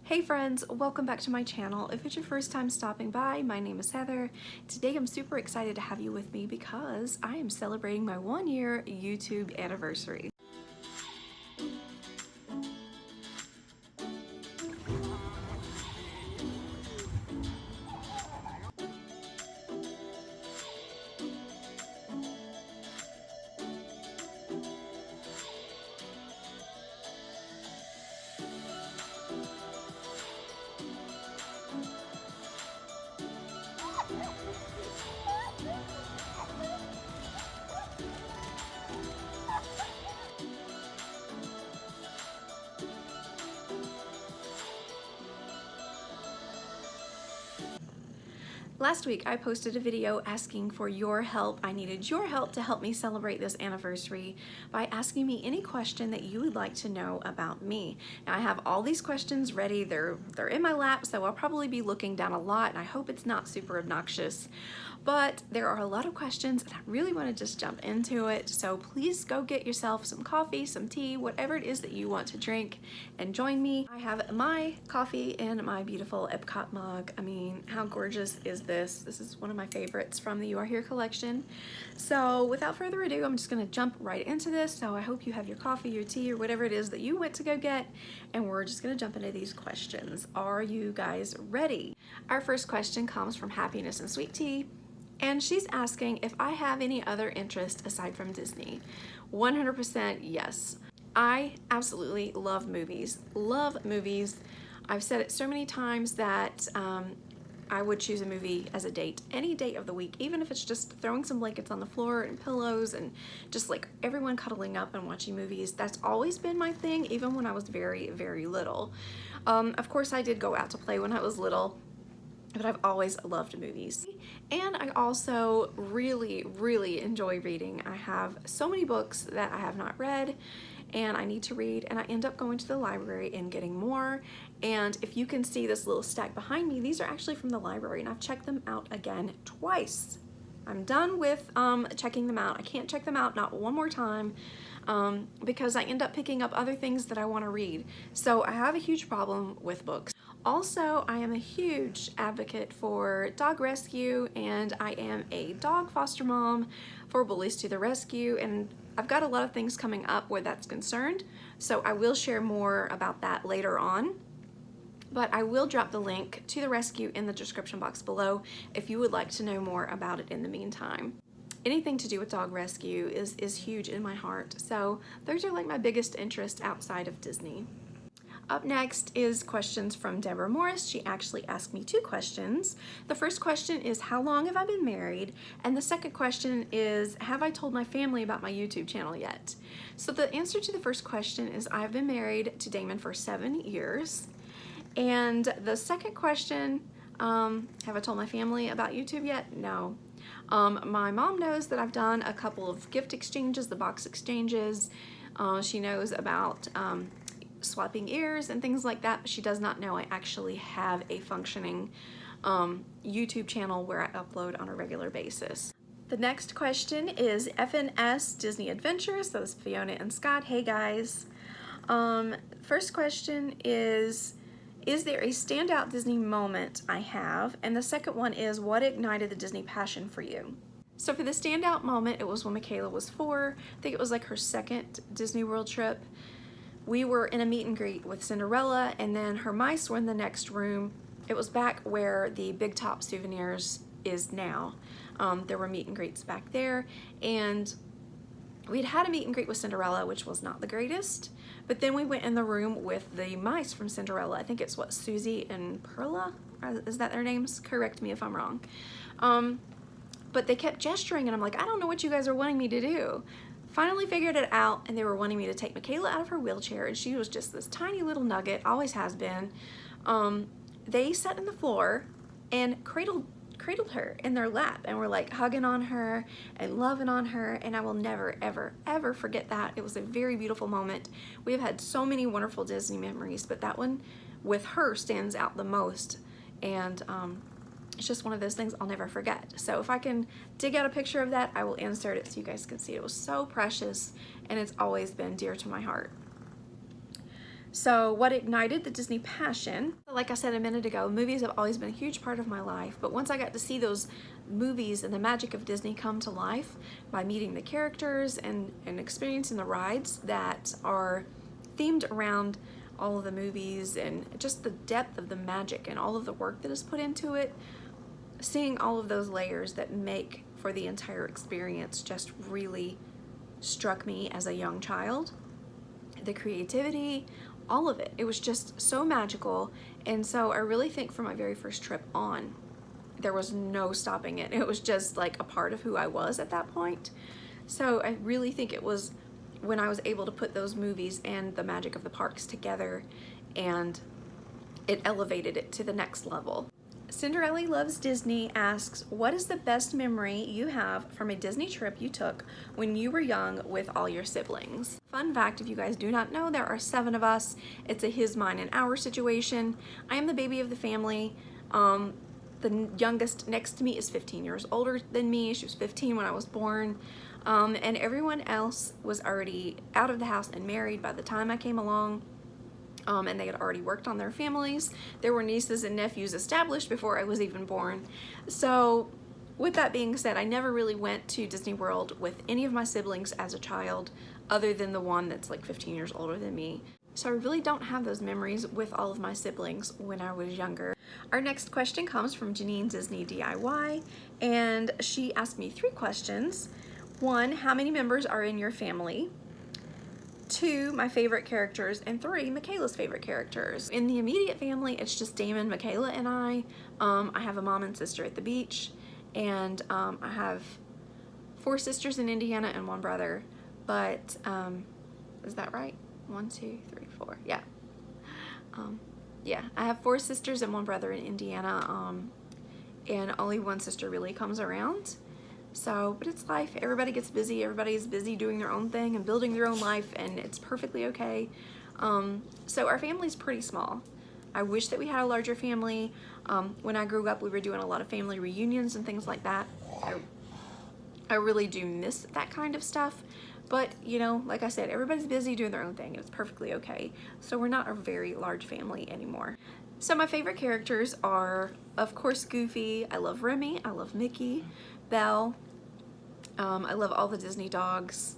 Hey friends, welcome back to my channel. If it's your first time stopping by, my name is Heather. Today I'm super excited to have you with me because I am celebrating my 1-year YouTube anniversary. Last week I posted a video asking for your help. I needed your help to help me celebrate this anniversary by asking me any question that you would like to know about me. Now I have all these questions ready. They're in my lap, so I'll probably be looking down a lot, and I hope it's not super obnoxious. But there are a lot of questions and I really want to just jump into it. So please go get yourself some coffee, some tea, whatever it is that you want to drink, and join me. I have my coffee in my beautiful Epcot mug. I mean, how gorgeous is this? This is one of my favorites from the You Are Here collection. So without further ado, I'm just gonna jump right into this. So I hope you have your coffee, your tea, or whatever it is that you went to go get, and we're just gonna jump into these questions. Are you guys ready? Our first question comes from Happiness and Sweet Tea. And she's asking if I have any other interest aside from Disney. 100% yes. I absolutely love movies. Love movies. I've said it so many times that I would choose a movie as a date, any date of the week, even if it's just throwing some blankets on the floor and pillows and just like everyone cuddling up and watching movies. That's always been my thing, even when I was very, very little. Of course, I did go out to play when I was little, but I've always loved movies. And I also really enjoy reading. I have so many books that I have not read and I need to read, and I end up going to the library and getting more. And if you can see this little stack behind me, these are actually from the library, and I've checked them out again twice. I'm done with checking them out. I can't check them out not one more time because I end up picking up other things that I want to read. So I have a huge problem with books. Also, I am a huge advocate for dog rescue, and I am a dog foster mom for Bullies to the Rescue, and I've got a lot of things coming up where that's concerned, so I will share more about that later on. But I will drop the link to the rescue in the description box below if you would like to know more about it in the meantime. Anything to do with dog rescue is huge in my heart, so those are like my biggest interest outside of Disney. Up next is questions from Deborah Morris. She actually asked me 2 questions. The first question is, how long have I been married? And the second question is, have I told my family about my YouTube channel yet? So the answer to the first question is, I've been married to Damon for 7 years. And the second question, have I told my family about YouTube yet? No. My mom knows that I've done a couple of gift exchanges, the box exchanges. She knows about swapping ears and things like that, but she does not know I actually have a functioning YouTube channel where I upload on a regular basis. The next question is FNS Disney Adventures. So that's Fiona and Scott. Hey guys. First question is there a standout Disney moment I have? And the second one is, what ignited the Disney passion for you? So for the standout moment, it was when Mikayla was 4. I think it was like her second Disney World trip. We were in a meet and greet with Cinderella, and then her mice were in the next room. It was back where the Big Top Souvenirs is now. There were meet and greets back there, and we'd had a meet and greet with Cinderella, which was not the greatest, but then we went in the room with the mice from Cinderella. I think it's what, Susie and Perla? Is that their names? Correct me if I'm wrong. But they kept gesturing, and I'm like, I don't know what you guys are wanting me to do. Finally figured it out, and they were wanting me to take Mikayla out of her wheelchair, and she was just this tiny little nugget, always has been. They sat in the floor and cradled her in their lap, and were like hugging on her and loving on her, and I will never ever forget that. It was a very beautiful moment. We have had so many wonderful Disney memories, but that one with her stands out the most, and it's just one of those things I'll never forget. So if I can dig out a picture of that, I will insert it so you guys can see it. It was so precious, and it's always been dear to my heart. So what ignited the Disney passion? Like I said a minute ago, movies have always been a huge part of my life, but once I got to see those movies and the magic of Disney come to life by meeting the characters and experiencing the rides that are themed around all of the movies and just the depth of the magic and all of the work that is put into it, seeing all of those layers that make for the entire experience just really struck me as a young child. The creativity, all of it. It was just so magical. And so I really think from my very first trip on, there was no stopping it. It was just like a part of who I was at that point. So I really think it was when I was able to put those movies and the magic of the parks together, and it elevated it to the next level. Cinderella Loves Disney asks, what is the best memory you have from a Disney trip you took when you were young with all your siblings? Fun fact, if you guys do not know, there are 7 of us. It's a his, mine, and our situation. I am the baby of the family. The youngest next to me is 15 years older than me. She was 15 when I was born. And everyone else was already out of the house and married by the time I came along. And they had already worked on their families. There were nieces and nephews established before I was even born. So with that being said, I never really went to Disney World with any of my siblings as a child, other than the one that's like 15 years older than me. So I really don't have those memories with all of my siblings when I was younger. Our next question comes from Janine Disney DIY, and she asked me 3 questions. 1, how many members are in your family? 2, my favorite characters, and 3, Mikayla's favorite characters. In the immediate family, it's just Damon, Mikayla, and I. I have a mom and sister at the beach, and I have 4 sisters in Indiana and 1 brother. But is that right? 1, 2, 3, 4. Yeah. Yeah, I have 4 sisters and 1 brother in Indiana, and only 1 sister really comes around. So, but it's life. Everybody gets busy. Everybody's busy doing their own thing and building their own life, and it's perfectly okay. So our family's pretty small. I wish that we had a larger family. When I grew up, we were doing a lot of family reunions and things like that. I really do miss that kind of stuff. But, you know, like I said, everybody's busy doing their own thing, and it's perfectly okay. So we're not a very large family anymore. So my favorite characters are, of course, Goofy. I love Remy. I love Mickey, Belle. I love all the Disney dogs.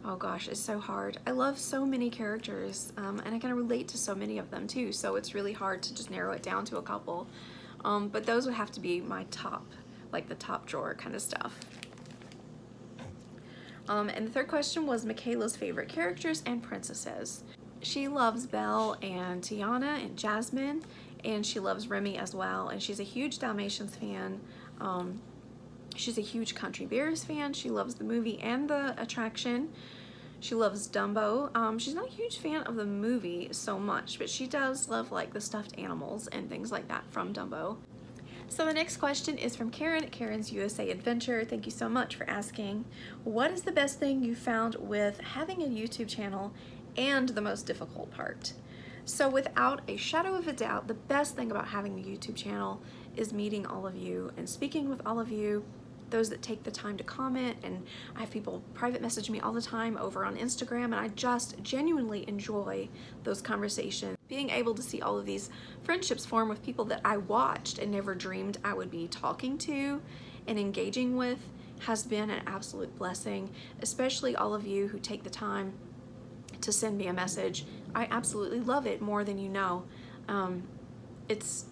Oh gosh, it's so hard. I love so many characters, and I can relate to so many of them too, so it's really hard to just narrow it down to a couple. But those would have to be my top, like the top drawer kind of stuff. And the third question was Mikayla's favorite characters and princesses. She loves Belle and Tiana and Jasmine, and she loves Remy as well, and she's a huge Dalmatians fan. She's a huge Country Bears fan. She loves the movie and the attraction. She loves Dumbo. She's not a huge fan of the movie so much, but she does love like the stuffed animals and things like that from Dumbo. So the next question is from Karen at Karen's USA Adventure. Thank you so much for asking. What is the best thing you found with having a YouTube channel and the most difficult part? So without a shadow of a doubt, the best thing about having a YouTube channel is meeting all of you and speaking with all of you, those that take the time to comment. And I have people private message me all the time over on Instagram, and I just genuinely enjoy those conversations. Being able to see all of these friendships form with people that I watched and never dreamed I would be talking to and engaging with has been an absolute blessing, especially all of you who take the time to send me a message. I absolutely love it more than you know. It's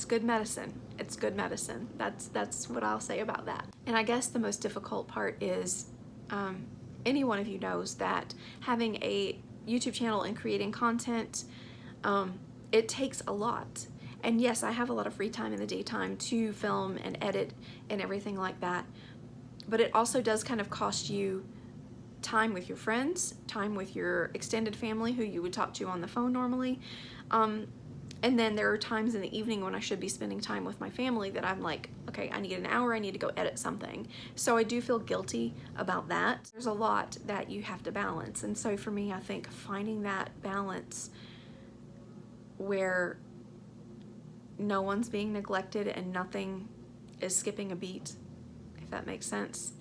good medicine. It's good medicine. That's what I'll say about that. And I guess the most difficult part is any one of you knows that having a YouTube channel and creating content, it takes a lot. And yes, I have a lot of free time in the daytime to film and edit and everything like that, but it also does kind of cost you time with your friends, time with your extended family who you would talk to on the phone normally. And then there are times in the evening when I should be spending time with my family that I'm like, okay, I need an hour, I need to go edit something. So I do feel guilty about that. There's a lot that you have to balance. And so for me, I think finding that balance where no one's being neglected and nothing is skipping a beat, if that makes sense,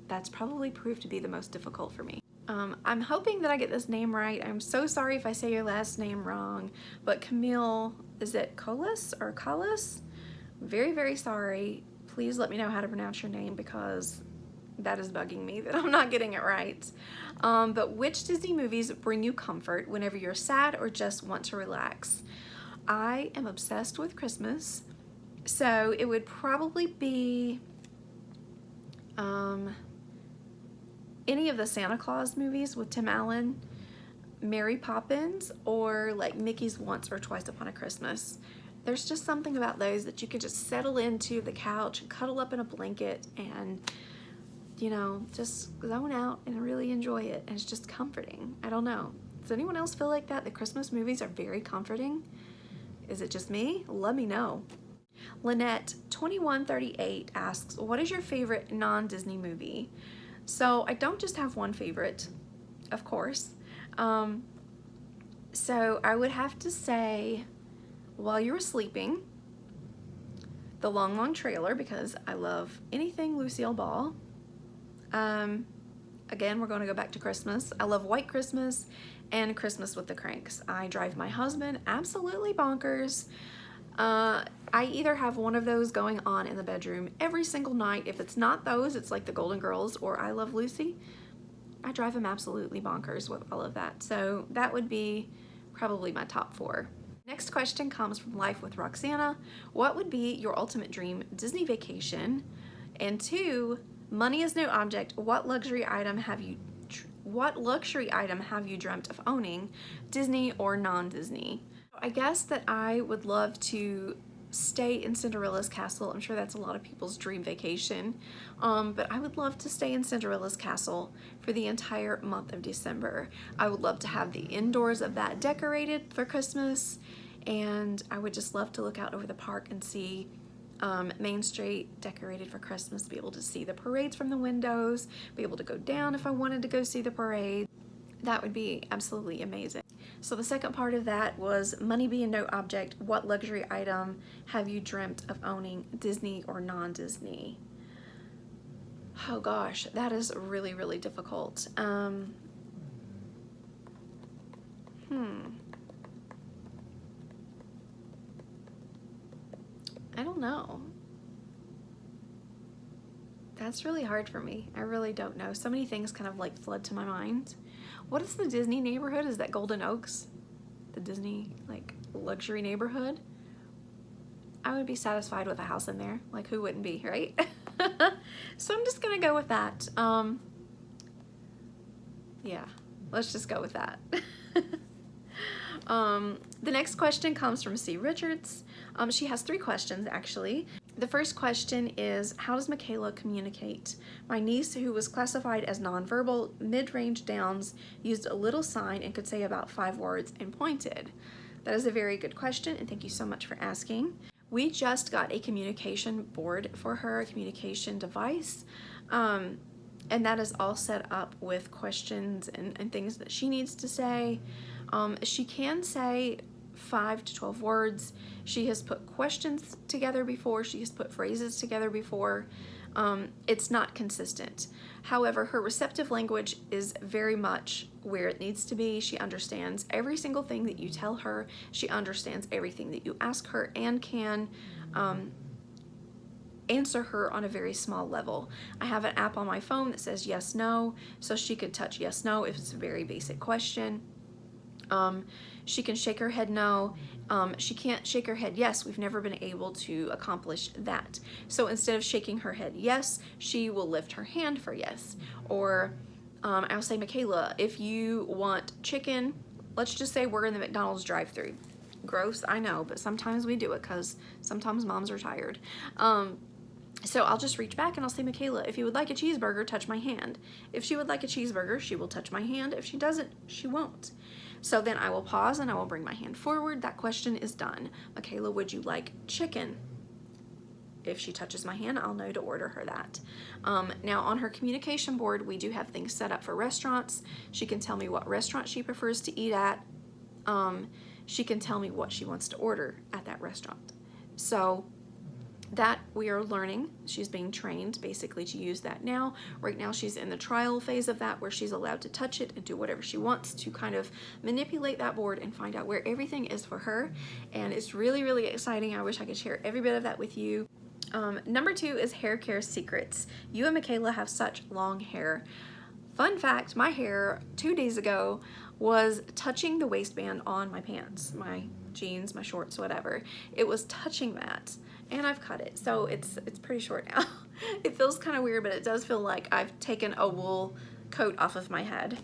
that's probably proved to be the most difficult for me. I'm hoping that I get this name right. I'm so sorry if I say your last name wrong, but Camille, is it Colas or Collis? Very, very sorry. Please let me know how to pronounce your name because that is bugging me that I'm not getting it right. But which Disney movies bring you comfort whenever you're sad or just want to relax? I am obsessed with Christmas, so it would probably be any of the Santa Claus movies with Tim Allen, Mary Poppins, or like Mickey's Once or Twice Upon a Christmas. There's just something about those that you can just settle into the couch and cuddle up in a blanket and, you know, just zone out and really enjoy it. And it's just comforting. I don't know. Does anyone else feel like that? The Christmas movies are very comforting. Is it just me? Let me know. Lynette 2138 asks, what is your favorite non-Disney movie? So I don't just have one favorite, of course. So I would have to say While You Were Sleeping, The Long Long Trailer, because I love anything Lucille Ball. Again, we're going to go back to Christmas. I love White Christmas and Christmas with the Cranks. I drive my husband absolutely bonkers. I either have one of those going on in the bedroom every single night. If it's not those, it's like the Golden Girls or I Love Lucy. I drive him absolutely bonkers with all of that. So that would be probably my top 4. Next question comes from Life with Roxana. What would be your ultimate dream Disney vacation? And 2, money is no object. What luxury item have you dreamt of owning, Disney or non-Disney? I guess that I would love to stay in Cinderella's castle. I'm sure that's a lot of people's dream vacation, but I would love to stay in Cinderella's castle for the entire month of December. I would love to have the indoors of that decorated for Christmas, and I would just love to look out over the park and see Main Street decorated for Christmas, be able to see the parades from the windows, be able to go down if I wanted to go see the parade. That would be absolutely amazing. So the second part of that was money being no object. What luxury item have you dreamt of owning, Disney or non-Disney? Oh gosh, that is really, really difficult. I don't know. That's really hard for me. I really don't know. So many things kind of like flood to my mind. What is the Disney neighborhood? Is that Golden Oaks? The Disney like luxury neighborhood? I would be satisfied with a house in there. Like who wouldn't be, right? So I'm just gonna go with that. Yeah, let's just go with that. The next question comes from C. Richards. She has 3 questions actually. The first question is, how does Mikayla communicate? My niece, who was classified as nonverbal, mid-range downs, used a little sign and could say about 5 words and pointed. That is a very good question, and thank you so much for asking. We just got a communication board for her, a communication device, and that is all set up with questions and things that she needs to say. She can say 5 to 12 words. She has put questions together before. She has put phrases together before. It's not consistent. However, her receptive language is very much where it needs to be. She understands every single thing that you tell her. She understands everything that you ask her and can answer her on a very small level. I have an app on my phone that says yes, no, so she could touch yes, no if it's a very basic question. She can shake her head no. She can't shake her head yes. We've never been able to accomplish that. So instead of shaking her head yes, she will lift her hand for yes. Or I'll say, Mikayla, if you want chicken, let's just say we're in the McDonald's drive-thru. Gross, I know, but sometimes we do it because sometimes moms are tired. So I'll just reach back and I'll say, Mikayla, if you would like a cheeseburger, touch my hand. If she would like a cheeseburger, she will touch my hand. If she doesn't, she won't. So then I will pause and I will bring my hand forward. That question is done. Mikayla, would you like chicken? If she touches my hand, I'll know to order her that. Now on her communication board, we do have things set up for restaurants. She can tell me what restaurant she prefers to eat at. She can tell me what she wants to order at that restaurant. So that we are learning. She's being trained basically to use that now. Right now she's in the trial phase of that, where she's allowed to touch it and do whatever she wants to kind of manipulate that board and find out where everything is for her. And it's really, really exciting. I wish I could share every bit of that with you. Number 2 is Haircare Secrets. You and Mikayla have such long hair. Fun fact, my hair 2 days ago was touching the waistband on my pants, my jeans, my shorts, whatever. It was touching that, and I've cut it, so it's pretty short now. It feels kind of weird, but it does feel like I've taken a wool coat off of my head.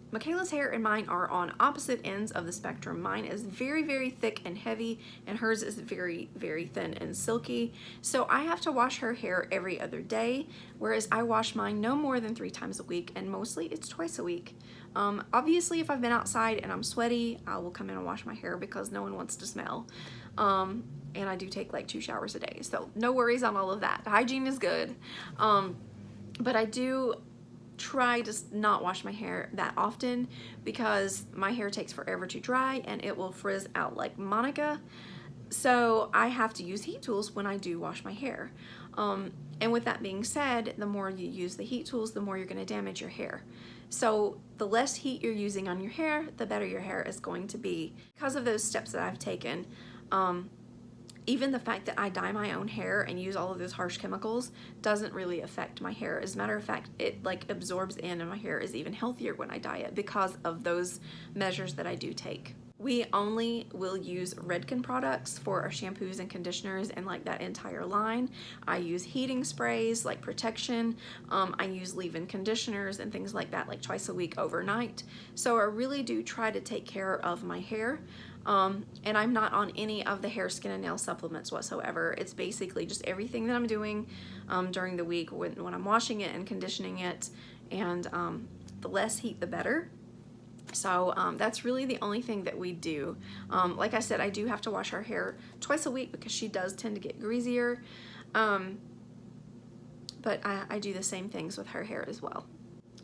Mikayla's hair and mine are on opposite ends of the spectrum. Mine is very, very thick and heavy, and hers is very, very thin and silky. So I have to wash her hair every other day, whereas I wash mine no more than 3 times a week, and mostly it's twice a week. Obviously, if I've been outside and I'm sweaty, I will come in and wash my hair because no one wants to smell. And I do take like 2 showers a day, so no worries on all of that. Hygiene is good. But I do try to not wash my hair that often because my hair takes forever to dry and it will frizz out like Monica. So I have to use heat tools when I do wash my hair. And with that being said, the more you use the heat tools, the more you're going to damage your hair. So the less heat you're using on your hair, the better your hair is going to be. Because of those steps that I've taken, even the fact that I dye my own hair and use all of those harsh chemicals doesn't really affect my hair. As a matter of fact, it like absorbs in, and my hair is even healthier when I dye it because of those measures that I do take. We only will use Redken products for our shampoos and conditioners and like that entire line. I use heating sprays like protection. I use leave-in conditioners and things like that like twice a week overnight. So I really do try to take care of my hair. And I'm not on any of the hair, skin, and nail supplements whatsoever. It's basically just everything that I'm doing during the week when I'm washing it and conditioning it. And the less heat, the better. So that's really the only thing that we do. Like I said, I do have to wash her hair twice a week because she does tend to get greasier. But I do the same things with her hair as well.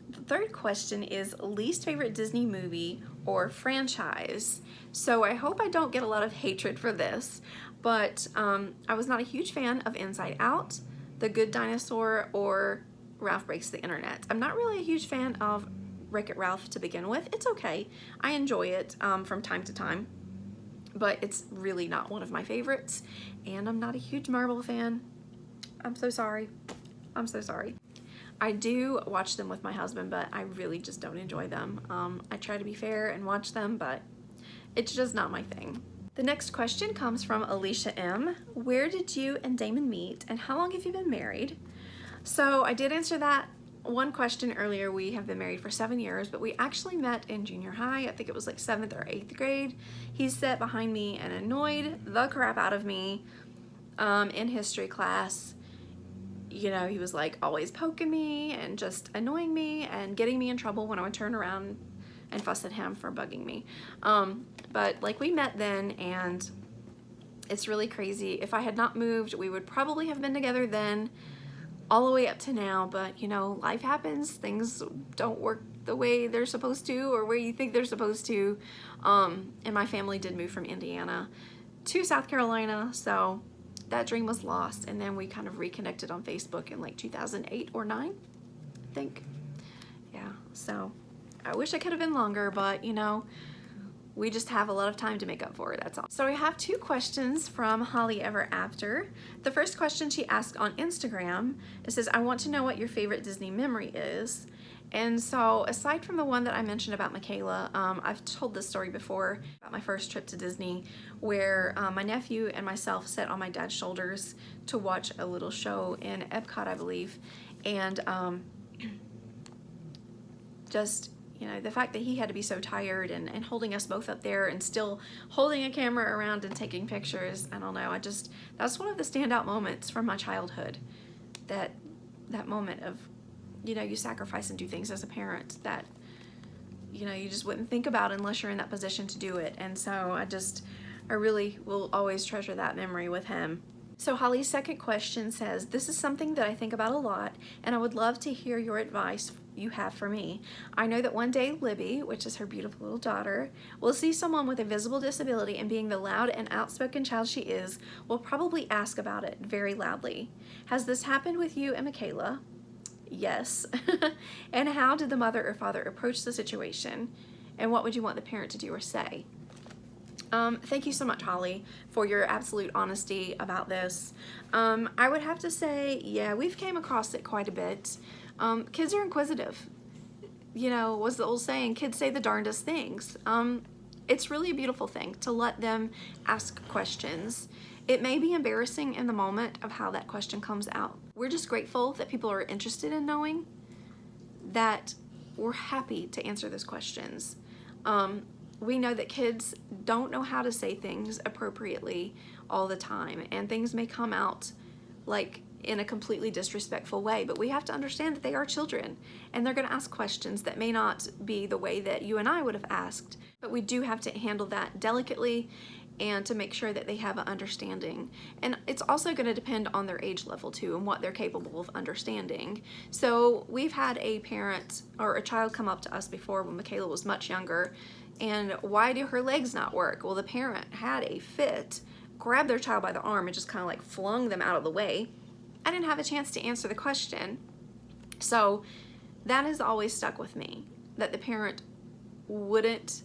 The third question is least favorite Disney movie or franchise. So I hope I don't get a lot of hatred for this, but I was not a huge fan of Inside Out, The Good Dinosaur, or Ralph Breaks the Internet. I'm not really a huge fan of Wreck-It Ralph to begin with. It's okay. I enjoy it from time to time, but it's really not one of my favorites, and I'm not a huge Marvel fan. I'm so sorry. I'm so sorry. I do watch them with my husband, but I really just don't enjoy them. I try to be fair and watch them, but it's just not my thing. The next question comes from Alicia M. Where did you and Damon meet, and how long have you been married? So I did answer that one question earlier. We have been married for 7 years, but we actually met in junior high. I think it was like 7th or 8th grade. He sat behind me and annoyed the crap out of me in history class. You know, he was like always poking me and just annoying me and getting me in trouble when I would turn around and fuss at him for bugging me. But like we met then, and it's really crazy. If I had not moved, we would probably have been together then all the way up to now, but you know, life happens. Things don't work the way they're supposed to or where you think they're supposed to. And my family did move from Indiana to South Carolina, so that dream was lost. And then we kind of reconnected on Facebook in like 2008 or 9, I think. Yeah, so I wish I could have been longer, but you know, we just have a lot of time to make up for it, that's all. So I have 2 questions from Holly Ever After. The first question she asked on Instagram, it says, I want to know what your favorite Disney memory is. And so aside from the one that I mentioned about Mikayla, I've told this story before about my first trip to Disney, where my nephew and myself sat on my dad's shoulders to watch a little show in Epcot, I believe. And just, you know, the fact that he had to be so tired and holding us both up there and still holding a camera around and taking pictures, I don't know, that's one of the standout moments from my childhood. That moment of, you know, you sacrifice and do things as a parent that, you know, you just wouldn't think about unless you're in that position to do it. And so I really will always treasure that memory with him. So Holly's second question says, this is something that I think about a lot, and I would love to hear your advice you have for me. I know that one day Libby, which is her beautiful little daughter, will see someone with a visible disability, and being the loud and outspoken child she is, will probably ask about it very loudly. Has this happened with you and Mikayla? Yes. And how did the mother or father approach the situation? And what would you want the parent to do or say? Thank you so much, Holly, for your absolute honesty about this. I would have to say, yeah, we've came across it quite a bit. Kids are inquisitive. You know, what's the old saying? Kids say the darndest things. It's really a beautiful thing to let them ask questions. It may be embarrassing in the moment of how that question comes out. We're just grateful that people are interested in knowing, that we're happy to answer those questions. We know that kids don't know how to say things appropriately all the time, and things may come out like in a completely disrespectful way, but we have to understand that they are children, and they're going to ask questions that may not be the way that you and I would have asked, but we do have to handle that delicately and to make sure that they have an understanding. And it's also going to depend on their age level too, and what they're capable of understanding. So we've had a parent or a child come up to us before when Mikayla was much younger, and why do her legs not work? Well, the parent had a fit, grabbed their child by the arm and just kind of like flung them out of the way. I didn't have a chance to answer the question. So that has always stuck with me, that the parent wouldn't,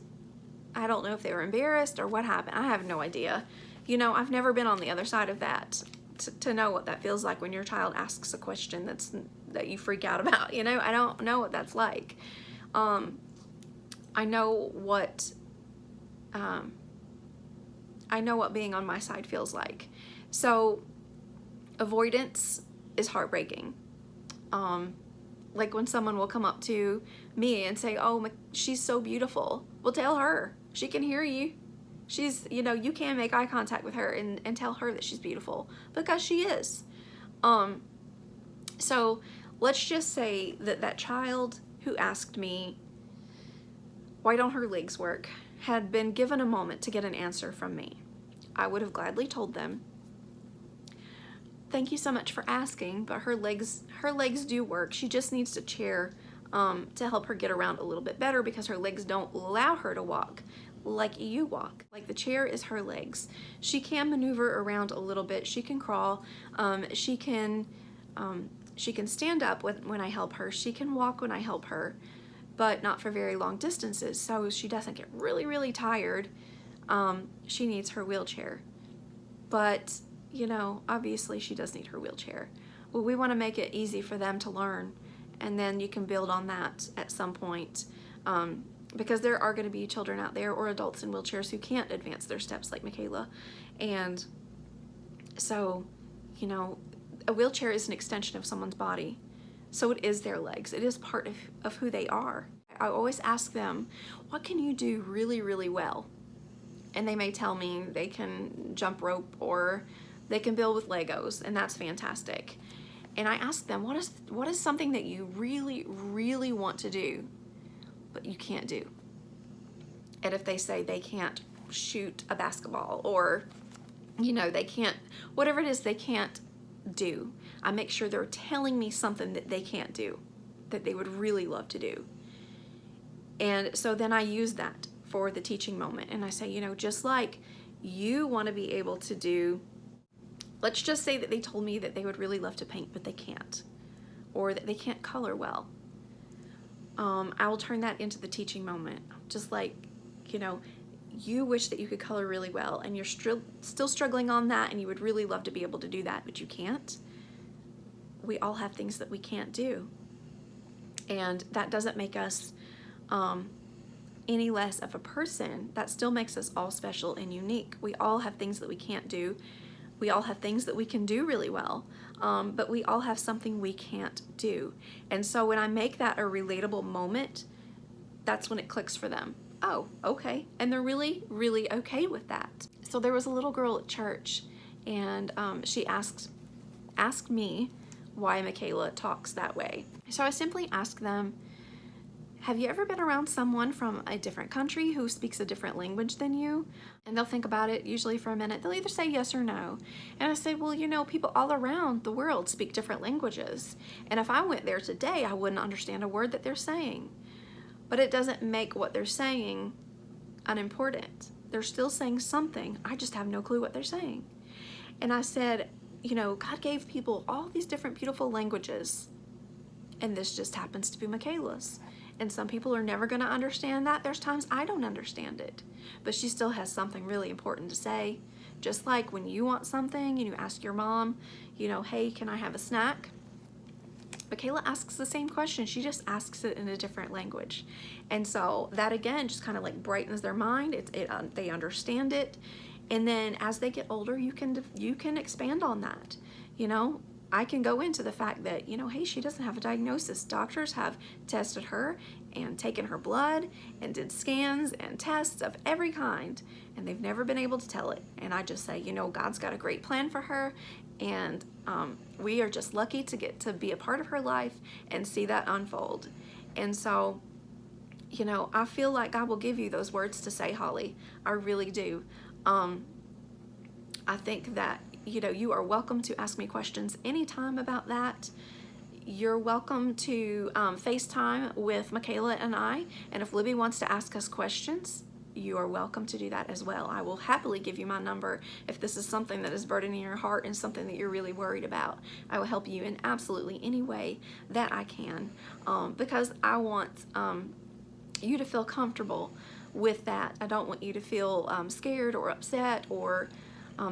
I don't know if they were embarrassed or what happened. I have no idea. You know, I've never been on the other side of that to know what that feels like when your child asks a question that you freak out about. You know, I don't know what that's like. I know what being on my side feels like. So avoidance is heartbreaking. Like when someone will come up to me and say, oh, she's so beautiful. Well, tell her. She can hear you. She's, you know, you can make eye contact with her and tell her that she's beautiful, because she is. So let's just say that that child who asked me, why don't her legs work, had been given a moment to get an answer from me. I would have gladly told them, thank you so much for asking, but her legs do work. She just needs a chair to help her get around a little bit better, because her legs don't allow her to walk like you walk. Like, the chair is her legs. She can maneuver around a little bit. She can crawl. She can stand up when I help her. She can walk when I help her, but not for very long distances. So she doesn't get really, really tired. She needs her wheelchair. But, you know, obviously she does need her wheelchair. Well, we want to make it easy for them to learn, and then you can build on that at some point. Because there are going to be children out there or adults in wheelchairs who can't advance their steps like Mikayla. And so, you know, a wheelchair is an extension of someone's body. So it is their legs. It is part of who they are. I always ask them, what can you do really, really well? And they may tell me they can jump rope or they can build with Legos, and that's fantastic. And I ask them, what is something that you really, really want to do, but you can't do? And if they say they can't shoot a basketball, or, you know, they can't, whatever it is they can't do, I make sure they're telling me something that they can't do, that they would really love to do. And so then I use that for the teaching moment, and I say, you know, just like you want to be able to do, let's just say that they told me that they would really love to paint, but they can't, or that they can't color well. I will turn that into the teaching moment. Just like, you know, you wish that you could color really well, and you're still struggling on that, and you would really love to be able to do that, but you can't. We all have things that we can't do, and that doesn't make us any less of a person. That still makes us all special and unique. We all have things that we can't do. We all have things that we can do really well, but we all have something we can't do. And so when I make that a relatable moment, that's when it clicks for them. Oh, okay. And they're really, really okay with that. So there was a little girl at church, and she asked me why Mikayla talks that way. So I simply asked them, Have you ever been around someone from a different country who speaks a different language than you? And they'll think about it usually for a minute. They'll either say yes or no. And I say, well, you know, people all around the world speak different languages. And if I went there today, I wouldn't understand a word that they're saying. But it doesn't make what they're saying unimportant. They're still saying something. I just have no clue what they're saying. And I said, you know, God gave people all these different beautiful languages. And this just happens to be Mikayla's. And some people are never going to understand that. There's times I don't understand it. But she still has something really important to say. Just like when you want something and you ask your mom, you know, hey, can I have a snack? Mikayla asks the same question. She just asks it in a different language. And so that, again, just kind of like brightens their mind. They understand it. And then as they get older, you can expand on that. You know, I can go into the fact that, you know, hey, she doesn't have a diagnosis. Doctors have tested her and taken her blood and did scans and tests of every kind, and they've never been able to tell it. And I just say, you know, God's got a great plan for her, and we are just lucky to get to be a part of her life and see that unfold. And so, you know, I feel like God will give you those words to say, Holly. I really do. I think that, you know, you are welcome to ask me questions anytime about that. You're welcome to FaceTime with Mikayla and I. And if Libby wants to ask us questions, you are welcome to do that as well. I will happily give you my number if this is something that is burdening your heart and something that you're really worried about. I will help you in absolutely any way that I can, because I want you to feel comfortable with that. I don't want you to feel scared or upset or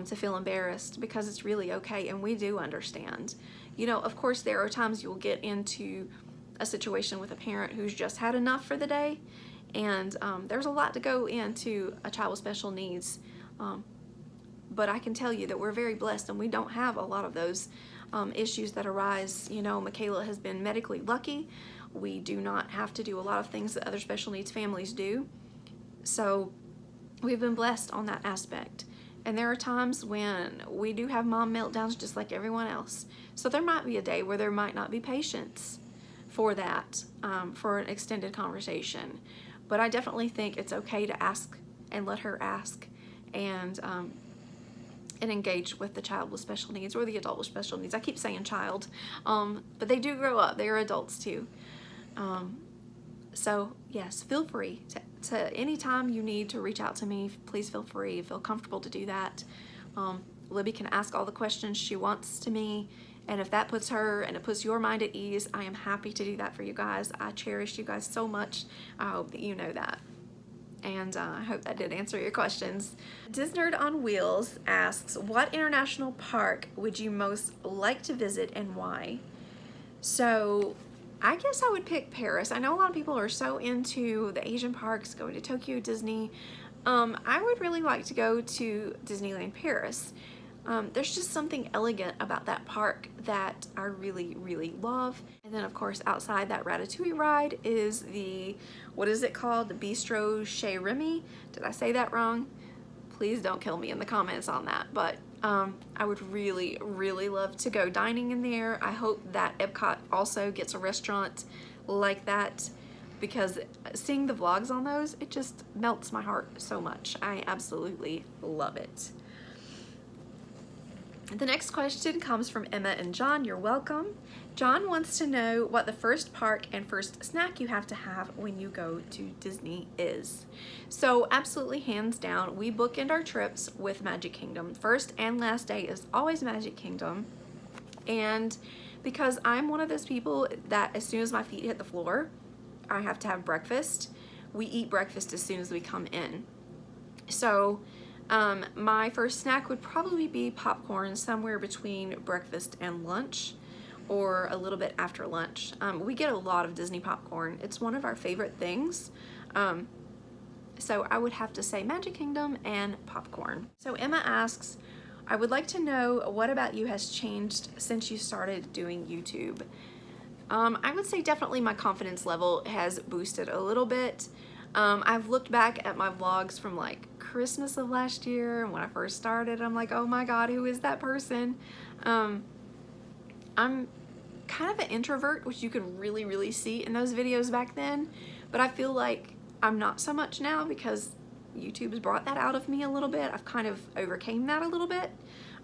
to feel embarrassed, because it's really okay, and we do understand. You know, of course, there are times you'll get into a situation with a parent who's just had enough for the day, and there's a lot to go into a child with special needs, but I can tell you that we're very blessed, and we don't have a lot of those issues that arise. You know, Mikayla has been medically lucky. We do not have to do a lot of things that other special needs families do, so we've been blessed on that aspect. And there are times when we do have mom meltdowns just like everyone else. So there might be a day where there might not be patience for that, for an extended conversation. But I definitely think it's okay to ask and let her ask, and engage with the child with special needs, or the adult with special needs. I keep saying child, but they do grow up. They are adults too. So yes, feel free to anytime you need to reach out to me, please feel free, feel comfortable to do that. Libby can ask all the questions she wants to me, and if that puts her and it puts your mind at ease, I am happy to do that for you guys. I cherish you guys so much. I hope that you know that. And I hope that did answer your questions. Disnerd on Wheels asks, what international park would you most like to visit and why? So I guess I would pick Paris. I know a lot of people are so into the Asian parks, going to Tokyo, Disney. I would really like to go to Disneyland Paris. There's just something elegant about that park that I really, really love. And then of course outside that Ratatouille ride is the, what is it called? The Bistro Chez Remy. Did I say that wrong? Please don't kill me in the comments on that. But I would really, really love to go dining in there. I hope that Epcot also gets a restaurant like that, because seeing the vlogs on those, it just melts my heart so much. I absolutely love it. The next question comes from Emma and John. You're welcome. John wants to know what the first park and first snack you have to have when you go to Disney is. So absolutely, hands down, we bookend our trips with Magic Kingdom. First and last day is always Magic Kingdom. And because I'm one of those people that as soon as my feet hit the floor, I have to have breakfast. We eat breakfast as soon as we come in. So my first snack would probably be popcorn, somewhere between breakfast and lunch, or a little bit after lunch. We get a lot of Disney popcorn. It's one of our favorite things. So I would have to say Magic Kingdom and popcorn. So Emma asks, I would like to know what about you has changed since you started doing YouTube? I would say definitely my confidence level has boosted a little bit. I've looked back at my vlogs from like Christmas of last year, and when I first started, I'm like, oh my God, who is that person? I'm kind of an introvert, which you could really, really see in those videos back then, but I feel like I'm not so much now because YouTube's brought that out of me a little bit. I've kind of overcame that a little bit.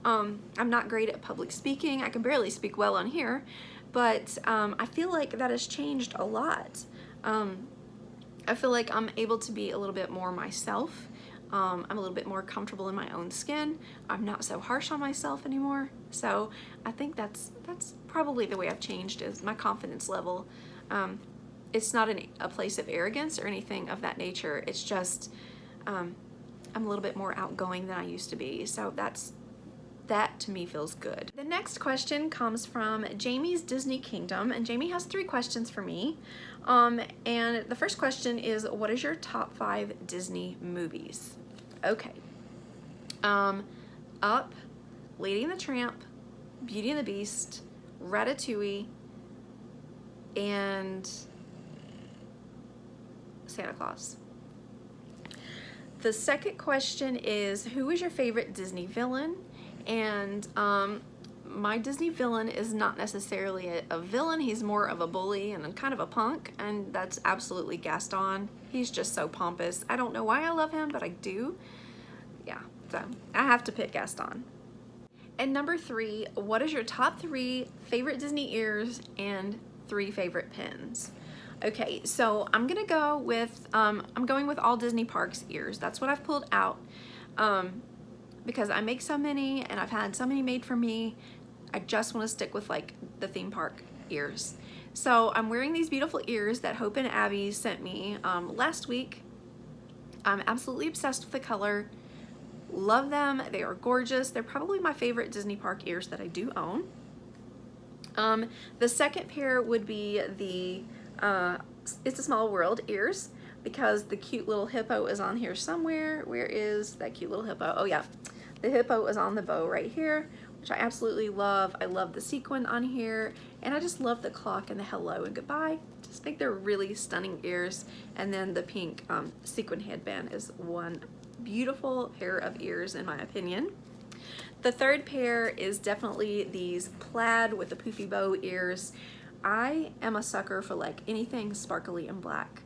I'm not great at public speaking. I can barely speak well on here, but I feel like that has changed a lot. I feel like I'm able to be a little bit more myself. I'm a little bit more comfortable in my own skin. I'm not so harsh on myself anymore. So I think that's probably the way I've changed, is my confidence level. It's not a place of arrogance or anything of that nature. It's just I'm a little bit more outgoing than I used to be. So that to me feels good. The next question comes from Jamie's Disney Kingdom, and Jamie has 3 questions for me. And the first question is, what is your top 5 Disney movies? Okay. Up, Lady and the Tramp, Beauty and the Beast, Ratatouille, and Santa Claus. The second question is, who is your favorite Disney villain? And my Disney villain is not necessarily a villain. He's more of a bully and kind of a punk, and that's absolutely Gaston. He's just so pompous. I don't know why I love him, but I do. Yeah, so I have to pick Gaston. And number 3, what is your top 3 favorite Disney ears and 3 favorite pins? Okay, so I'm gonna go with, I'm going with all Disney parks ears. That's what I've pulled out. Because I make so many and I've had so many made for me, I just want to stick with like the theme park ears. So I'm wearing these beautiful ears that Hope and Abby sent me last week. I'm absolutely obsessed with the color. Love them. They are gorgeous. They're probably my favorite Disney park ears that I do own. The second pair would be the It's a Small World ears, because the cute little hippo is on here somewhere. Where is that cute little hippo? Oh yeah, the hippo is on the bow right here, which I absolutely love. I love the sequin on here, and I just love the clock and the hello and goodbye. Just think they're really stunning ears. And then the pink sequin headband is one beautiful pair of ears in my opinion. The third pair is definitely these plaid with the poofy bow ears. I am a sucker for like anything sparkly and black.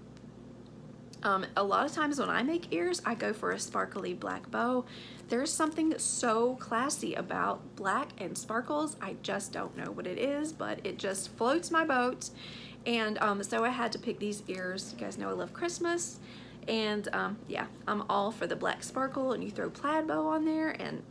A lot of times when I make ears, I go for a sparkly black bow. There's something so classy about black and sparkles. I just don't know what it is, but it just floats my boat. And so I had to pick these ears. You guys know I love Christmas. And yeah, I'm all for the black sparkle, and you throw plaid bow on there, and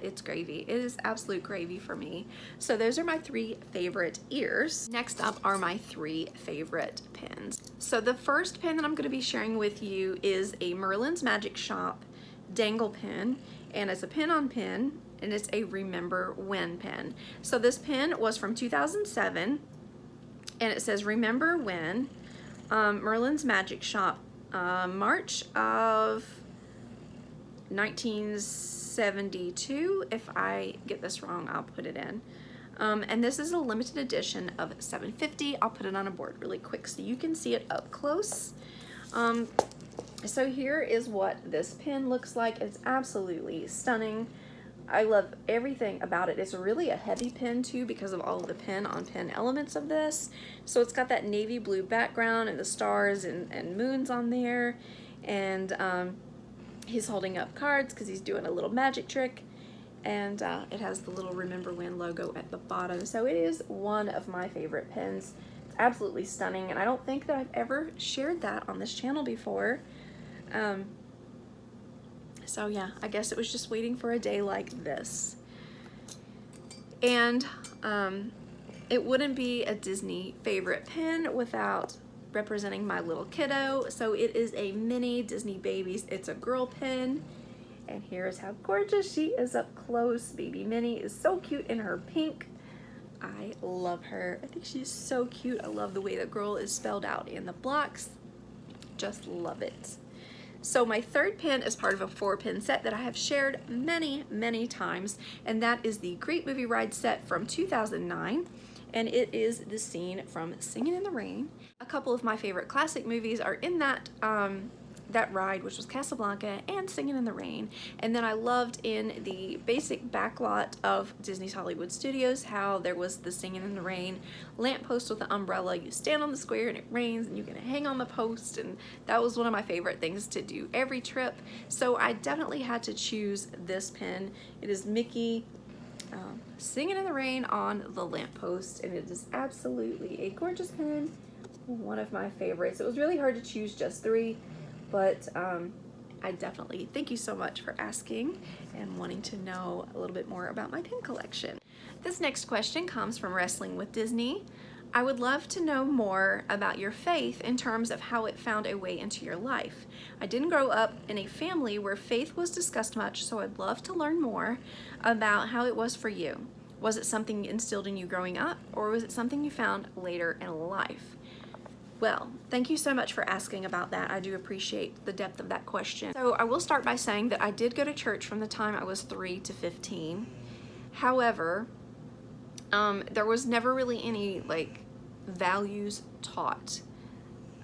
it's gravy. It is absolute gravy for me. So those are my 3 favorite ears. Next up are my 3 favorite pins. So the first pin that I'm going to be sharing with you is a Merlin's Magic Shop dangle pin, and it's a pin on pin, and it's a Remember When pin. So this pin was from 2007, and it says Remember When, Merlin's Magic Shop, March of 1972. If I get this wrong, I'll put it in. And this is a limited edition of 750. I'll put it on a board really quick so you can see it up close. So here is what this pin looks like. It's absolutely stunning. I love everything about it. It's really a heavy pin too, because of all of the pin on pin elements of this. So it's got that navy blue background and the stars and moons on there. And he's holding up cards because he's doing a little magic trick, and it has the little Remember When logo at the bottom. So it is one of my favorite pins. It's absolutely stunning, and I don't think that I've ever shared that on this channel before. So yeah, I guess it was just waiting for a day like this. And it wouldn't be a Disney favorite pin without representing my little kiddo. So it is a mini Disney Babies. It's a girl pin, and here's how gorgeous she is up close. Baby Minnie is so cute in her pink. I love her. I think she's so cute. I love the way the girl is spelled out in the blocks. Just love it. So my third pin is part of a 4-pin set that I have shared many, many times, and that is the Great Movie Ride set from 2009. And it is the scene from Singing in the Rain. A couple of my favorite classic movies are in that that ride, which was Casablanca and Singing in the Rain. And then I loved in the basic backlot of Disney's Hollywood Studios how there was the Singing in the Rain lamppost with the umbrella. You stand on the square and it rains and you can hang on the post, and that was one of my favorite things to do every trip. So I definitely had to choose this pen. It is Mickey Singing in the Rain on the lamppost, and it is absolutely a gorgeous pen. One of my favorites. It was really hard to choose just 3, but I definitely thank you so much for asking and wanting to know a little bit more about my pen collection. This next question comes from Wrestling with Disney. I would love to know more about your faith in terms of how it found a way into your life. I didn't grow up in a family where faith was discussed much, so I'd love to learn more about how it was for you. Was it something instilled in you growing up, or was it something you found later in life? Well, thank you so much for asking about that. I do appreciate the depth of that question. So I will start by saying that I did go to church from the time I was 3 to 15. However, there was never really any values taught.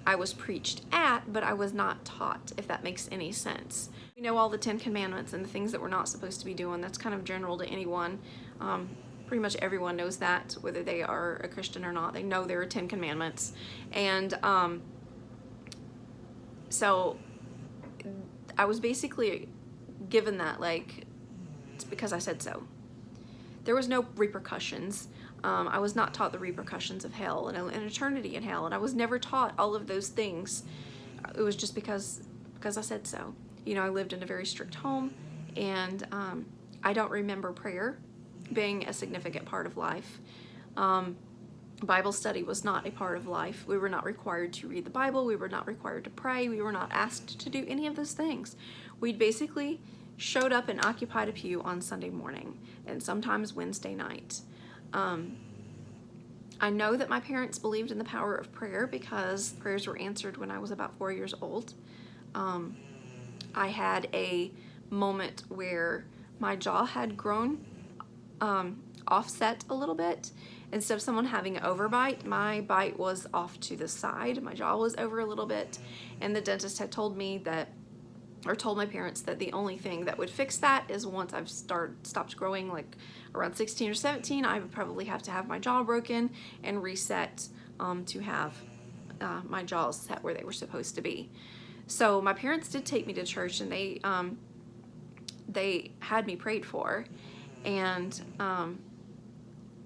I was preached at, but I was not taught, if that makes any sense. We know all the 10 commandments and the things that we're not supposed to be doing. That's kind of general to anyone. Pretty much everyone knows that, whether they are a Christian or not. They know there are 10 commandments. And so I was basically given that, it's because I said so. There was no repercussions. I was not taught the repercussions of hell and an eternity in hell, and I was never taught all of those things. It was just because I said so. You know, I lived in a very strict home, and I don't remember prayer being a significant part of life. Bible study was not a part of life. We were not required to read the Bible. We were not required to pray. We were not asked to do any of those things. We'd basically showed up and occupied a pew on Sunday morning and sometimes Wednesday night. I know that my parents believed in the power of prayer because prayers were answered when I was about 4 years old. I had a moment where my jaw had grown offset a little bit. Instead of someone having an overbite, my bite was off to the side. My jaw was over a little bit, and the dentist had told me that, or told my parents that the only thing that would fix that is once I've stopped growing, around 16 or 17, I would probably have to have my jaw broken and reset to have my jaws set where they were supposed to be. So my parents did take me to church, and they had me prayed for, and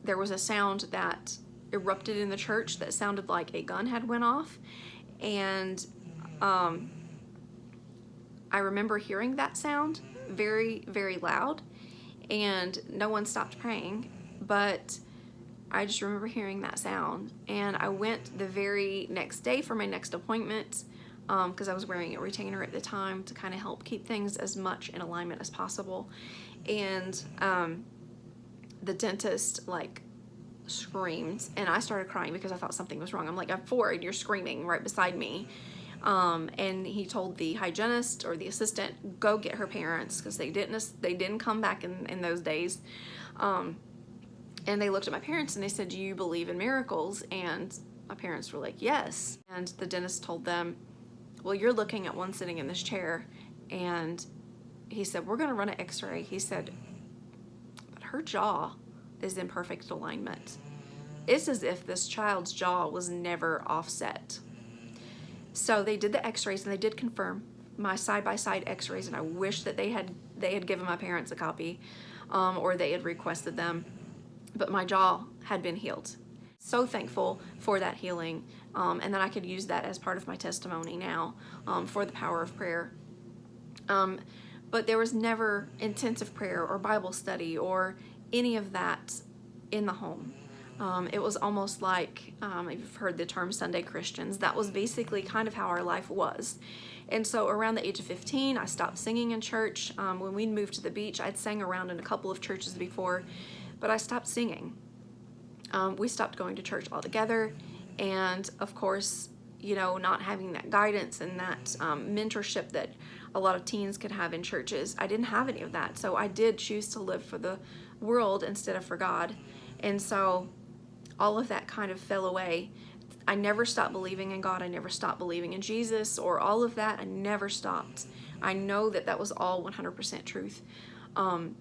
there was a sound that erupted in the church that sounded like a gun had went off, and I remember hearing that sound very, very loud, and no one stopped praying, but I just remember hearing that sound. And I went the very next day for my next appointment, because I was wearing a retainer at the time to kind of help keep things as much in alignment as possible. And the dentist screamed, and I started crying because I thought something was wrong. I'm like, I'm 4 and you're screaming right beside me. And he told the hygienist or the assistant, go get her parents, because they didn't come back in those days. And they looked at my parents and they said, do you believe in miracles? And my parents were like, yes. And the dentist told them, well, you're looking at one sitting in this chair. And he said, we're going to run an x-ray. He said, but her jaw is in perfect alignment. It's as if this child's jaw was never offset. So they did the x-rays, and they did confirm my side-by-side x-rays, and I wish that they had given my parents a copy, or they had requested them, but my jaw had been healed. So thankful for that healing, and that I could use that as part of my testimony now, for the power of prayer. But there was never intensive prayer or Bible study or any of that in the home. It was almost like, if you've heard the term Sunday Christians, that was basically kind of how our life was. And so around the age of 15, I stopped singing in church. When we moved to the beach, I'd sang around in a couple of churches before, but I stopped singing. We stopped going to church altogether. And of course, not having that guidance and that mentorship that a lot of teens could have in churches, I didn't have any of that. So I did choose to live for the world instead of for God. And so all of that kind of fell away I never stopped believing in God. I never stopped believing in Jesus or all of that. I never stopped. I know that that was all 100% truth. And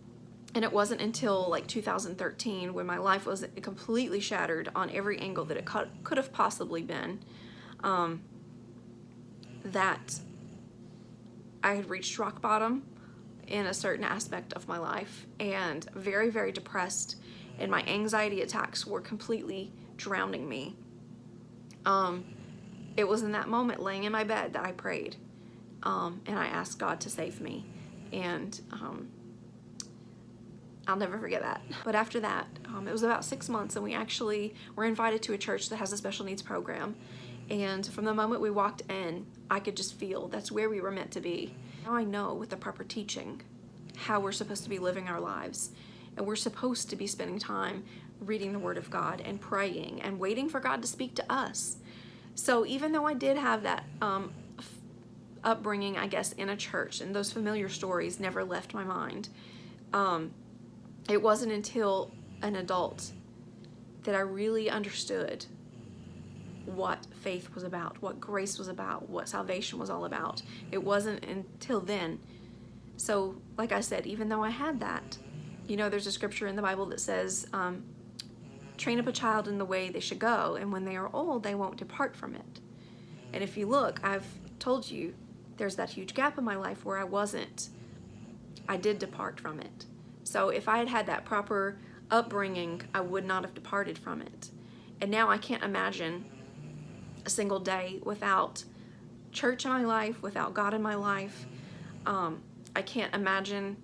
it wasn't until like 2013 when my life was completely shattered on every angle that it could have possibly been, that I had reached rock bottom in a certain aspect of my life, and very, very depressed, and my anxiety attacks were completely drowning me. It was in that moment, laying in my bed, that I prayed, and I asked God to save me, and I'll never forget that. But after that, it was about 6 months, and we actually were invited to a church that has a special needs program, and from the moment we walked in, I could just feel that's where we were meant to be. Now I know, with the proper teaching, how we're supposed to be living our lives, and we're supposed to be spending time reading the Word of God and praying and waiting for God to speak to us. So even though I did have that upbringing, I guess, in a church, and those familiar stories never left my mind, it wasn't until an adult that I really understood what faith was about, what grace was about, what salvation was all about. It wasn't until then. So, like I said, even though I had that, you know, there's a scripture in the Bible that says, train up a child in the way they should go, and when they are old, they won't depart from it. And if you look, I've told you, there's that huge gap in my life where I did depart from it. So if I had had that proper upbringing, I would not have departed from it. And now I can't imagine a single day without church in my life, without God in my life. I can't imagine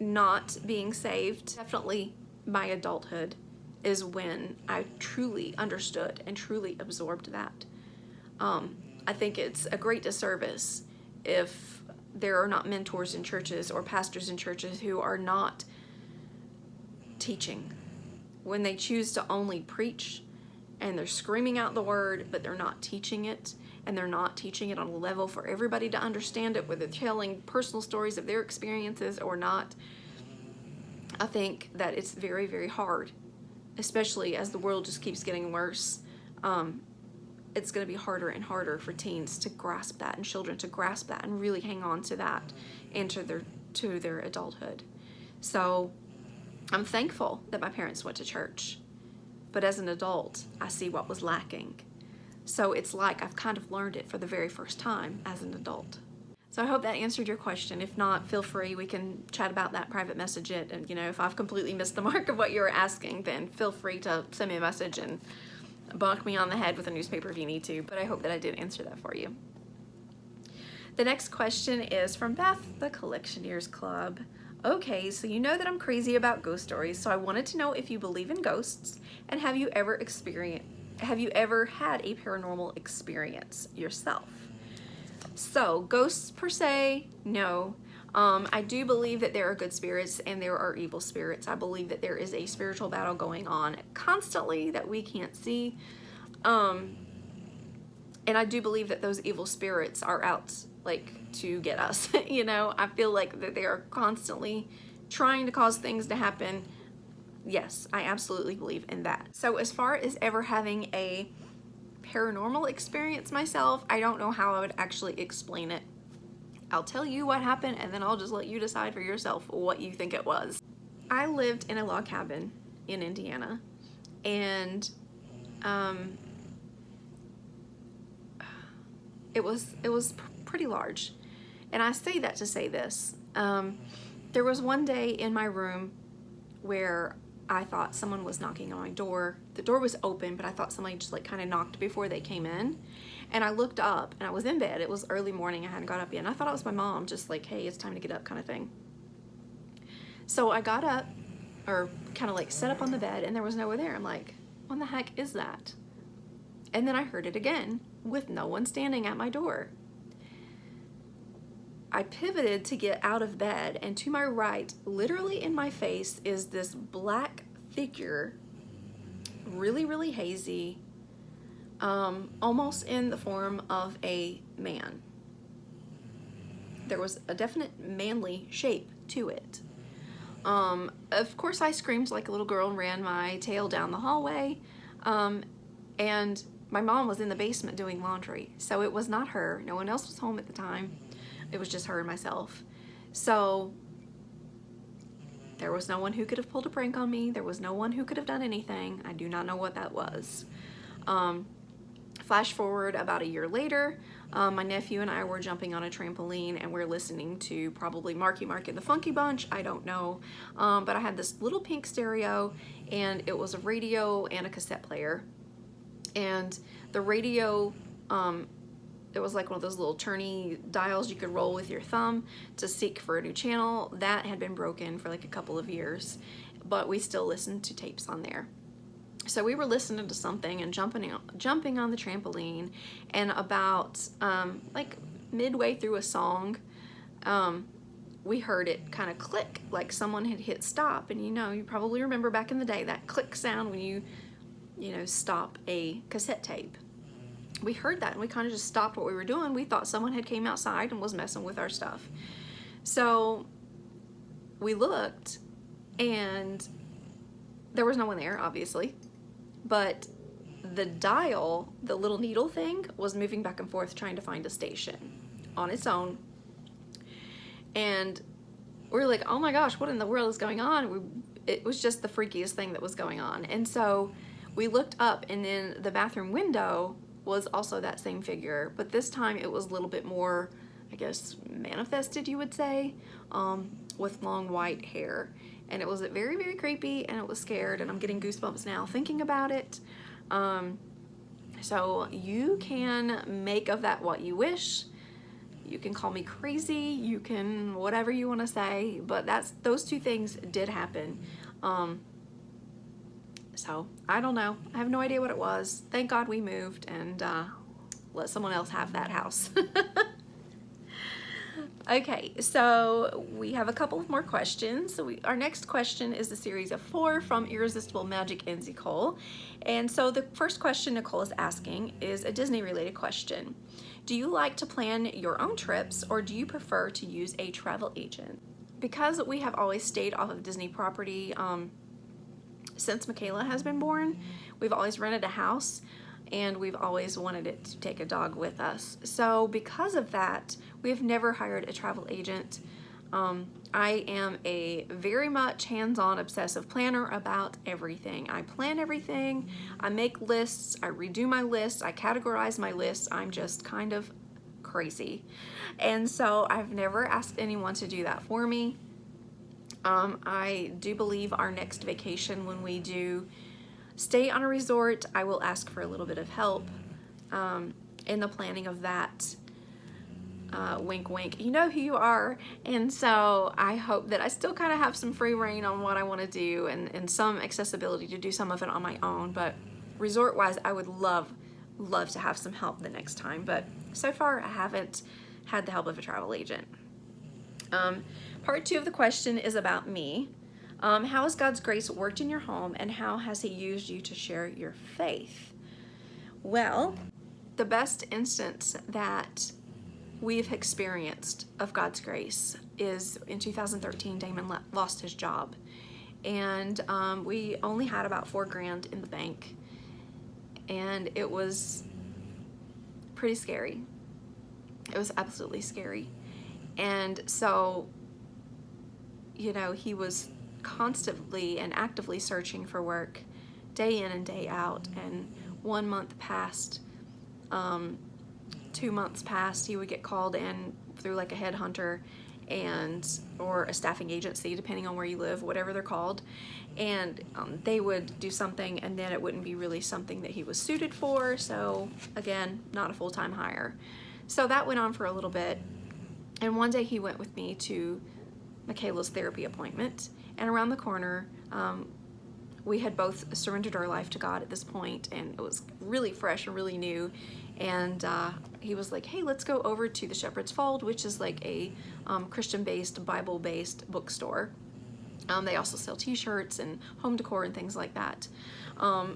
not being saved. Definitely my adulthood is when I truly understood and truly absorbed that. I think it's a great disservice if there are not mentors in churches or pastors in churches who are not teaching. When they choose to only preach and they're screaming out the word, but they're not teaching it, and they're not teaching it on a level for everybody to understand it, whether they're telling personal stories of their experiences or not, I think that it's very, very hard, especially as the world just keeps getting worse. It's going to be harder and harder for teens to grasp that, and children to grasp that, and really hang on to that into their adulthood. So I'm thankful that my parents went to church, but as an adult, I see what was lacking. So it's like I've kind of learned it for the very first time as an adult. So I hope that answered your question. If not, feel free. We can chat about that, private message it. And, you know, if I've completely missed the mark of what you were asking, then feel free to send me a message and bonk me on the head with a newspaper if you need to. But I hope that I did answer that for you. The next question is from Beth, the Collectioneers Club. Okay, so you know that I'm crazy about ghost stories, so I wanted to know if you believe in ghosts, and have you ever had a paranormal experience yourself? So, ghosts per se, no. I do believe that there are good spirits and there are evil spirits. I believe that there is a spiritual battle going on constantly that we can't see. And I do believe that those evil spirits are out, like, to get us. You know, I feel like that they are constantly trying to cause things to happen. Yes, I absolutely believe in that. So as far as ever having a paranormal experience myself, I don't know how I would actually explain it. I'll tell you what happened, and then I'll just let you decide for yourself what you think it was. I lived in a log cabin in Indiana, and it was pretty large. And I say that to say this. There was one day in my room where I thought someone was knocking on my door. The door was open, but I thought somebody just like kind of knocked before they came in. And I looked up, and I was in bed. It was early morning. I hadn't got up yet. And I thought it was my mom, just like, hey, it's time to get up kind of thing. So I got up, or kind of like sat up on the bed, and there was no one there. I'm like, what the heck is that? And then I heard it again with no one standing at my door. I pivoted to get out of bed, and to my right, literally in my face, is this black figure, really, really hazy, almost in the form of a man. There was a definite manly shape to it. Of course, I screamed like a little girl and ran my tail down the hallway, and my mom was in the basement doing laundry, so it was not her. No one else was home at the time. It was just her and myself. So there was no one who could have pulled a prank on me. There was no one who could have done anything. I do not know what that was. Flash forward about a year later, my nephew and I were jumping on a trampoline and we're listening to probably Marky Mark and the Funky Bunch, I don't know. But I had this little pink stereo, and it was a radio and a cassette player. And the radio, it was like one of those little turny dials you could roll with your thumb to seek for a new channel. That had been broken for like a couple of years, but we still listened to tapes on there. So we were listening to something and jumping on the trampoline, and about like midway through a song, we heard it kind of click, like someone had hit stop. And you probably remember back in the day that click sound when you stop a cassette tape. We heard that and we kind of just stopped what we were doing. We thought someone had came outside and was messing with our stuff. So we looked, and there was no one there, obviously. But the dial, the little needle thing, was moving back and forth trying to find a station on its own. And we were like, oh my gosh, what in the world is going on? It was just the freakiest thing that was going on. And so we looked up, and in the bathroom window was also that same figure, but this time it was a little bit more, I guess, manifested, you would say, with long white hair. And it was very, very creepy, and it was scared, and I'm getting goosebumps now thinking about it. So you can make of that what you wish. You can call me crazy, you can whatever you want to say, but those two things did happen. So I don't know. I have no idea what it was. Thank God we moved and let someone else have that house. Okay, so we have a couple of more questions. So our next question is a series of 4 from Irresistible Magic and Nicole. And so the first question Nicole is asking is a Disney related question. Do you like to plan your own trips, or do you prefer to use a travel agent? Because we have always stayed off of Disney property since Mikayla has been born, we've always rented a house, and we've always wanted it to take a dog with us. So because of that, we've never hired a travel agent. I am a very much hands-on obsessive planner about everything. I plan everything, I make lists, I redo my lists, I categorize my lists. I'm just kind of crazy. And so I've never asked anyone to do that for me. I do believe our next vacation, when we do stay on a resort, I will ask for a little bit of help in the planning of that. Wink, wink, you know who you are. And so I hope that I still kind of have some free reign on what I want to do, and some accessibility to do some of it on my own. But resort wise, I would love to have some help the next time. But so far, I haven't had the help of a travel agent. Part 2 of the question is about me. How has God's grace worked in your home, and how has He used you to share your faith? Well, the best instance that we've experienced of God's grace is in 2013. Damon lost his job, and we only had about $4,000 in the bank, and it was pretty scary. It was absolutely scary. And so, he was constantly and actively searching for work, day in and day out. And 1 month passed, 2 months passed. He would get called in through like a headhunter or a staffing agency, depending on where you live, whatever they're called, and they would do something, and then it wouldn't be really something that he was suited for. So again, not a full-time hire. So that went on for a little bit, and one day he went with me to Michaela's therapy appointment, and around the corner, we had both surrendered our life to God at this point, and it was really fresh and really new. And he was like, hey, let's go over to the Shepherd's Fold, which is like a Christian-based, Bible-based bookstore. They also sell t-shirts and home decor and things like that.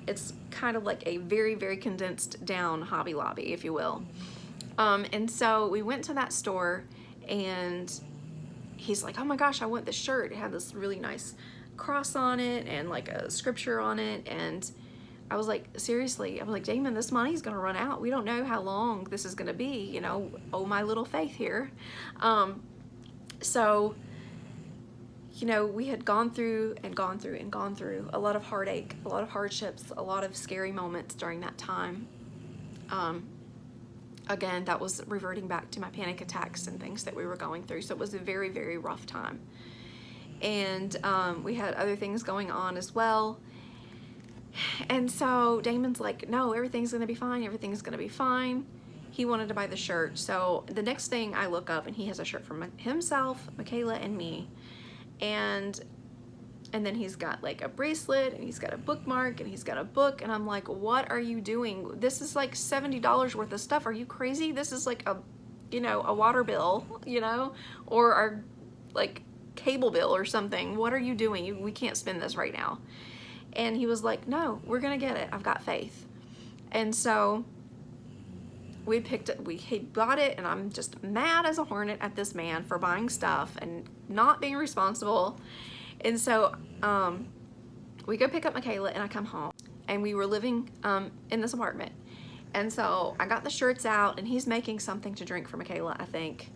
It's kind of like a very, very condensed down Hobby Lobby, if you will. And so we went to that store, and he's like, oh my gosh, I want this shirt. It had this really nice cross on it and like a scripture on it. And I was like, seriously, I'm like, Damon, this money's gonna run out. We don't know how long this is gonna be, you know, oh, my little faith here. So, you know, we had gone through and gone through and gone through a lot of heartache, a lot of hardships, a lot of scary moments during that time. Again, that was reverting back to my panic attacks and things that we were going through. So it was a very, very rough time. And we had other things going on as well. And so Damon's like, no, everything's gonna be fine, everything's gonna be fine. He wanted to buy the shirt. So the next thing I look up and he has a shirt for himself, Mikayla, and me. And then he's got like a bracelet, and he's got a bookmark, and he's got a book, and I'm like, what are you doing? This is like $70 worth of stuff. Are you crazy? This is like a, you know, a water bill, you know, or our like cable bill or something. What are you doing? We can't spend this right now. And he was like, no, we're gonna get it. I've got faith. And so we picked it, he bought it, and I'm just mad as a hornet at this man for buying stuff and not being responsible. And so we go pick up Mikayla, and I come home, and we were living in this apartment. And so I got the shirts out, and he's making something to drink for Mikayla, I think.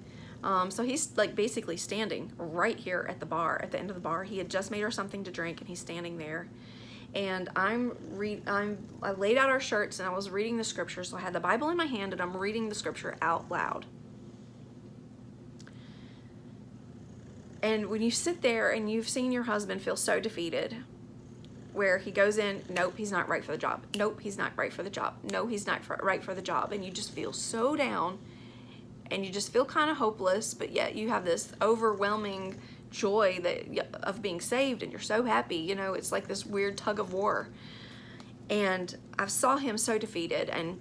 So he's like basically standing right here at the bar, at the end of the bar. He had just made her something to drink, and he's standing there. And I laid out our shirts, and I was reading the scripture. So I had the Bible in my hand, and I'm reading the scripture out loud. And when you sit there and you've seen your husband feel so defeated, where he goes in, nope, he's not right for the job. Nope, he's not right for the job. No, he's not right for the job. And you just feel so down, and you just feel kind of hopeless, but yet you have this overwhelming joy of being saved, and you're so happy. You know, it's like this weird tug of war. And I saw him so defeated and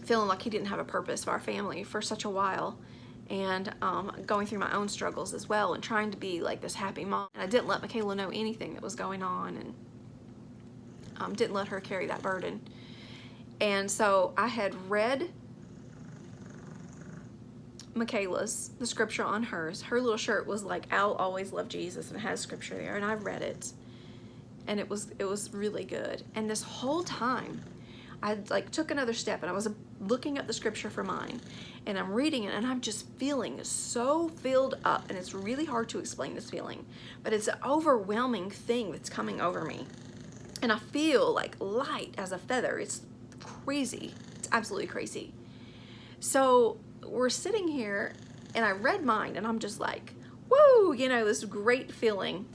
feeling like he didn't have a purpose for our family for such a while, and going through my own struggles as well, and trying to be like this happy mom. And I didn't let Mikayla know anything that was going on, and didn't let her carry that burden. And so I had read Mikayla's, the scripture on hers. Her little shirt was like, I'll always love Jesus, and it has scripture there, and I read it, and it was really good. And this whole time I like took another step, and I was looking at the scripture for mine, and I'm reading it, and I'm just feeling so filled up. And it's really hard to explain this feeling, but it's an overwhelming thing that's coming over me, and I feel like light as a feather. It's crazy. It's absolutely crazy. So we're sitting here, and I read mine, and I'm just like, woo, you know, this great feeling.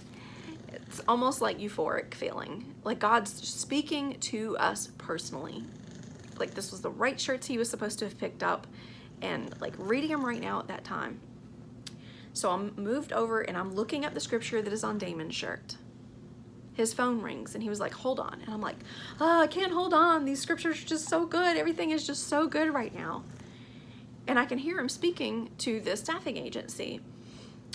It's almost like euphoric feeling, like God's speaking to us personally. Like this was the right shirts he was supposed to have picked up, and like reading them right now at that time. So I'm moved over, and I'm looking at the scripture that is on Damon's shirt. His phone rings, and he was like, hold on. And I'm like, oh, I can't hold on. These scriptures are just so good. Everything is just so good right now. And I can hear him speaking to the staffing agency.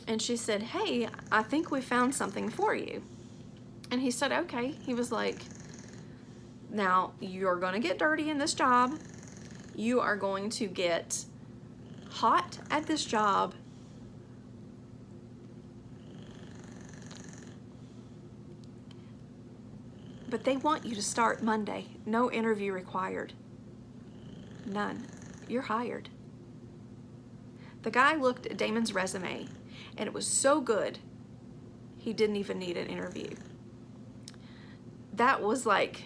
And she said, hey, I think we found something for you. And he said, okay. He was like, now you're going to get dirty in this job. You are going to get hot at this job. But they want you to start Monday. No interview required. None. You're hired. The guy looked at Damon's resume, and it was so good, he didn't even need an interview. That was like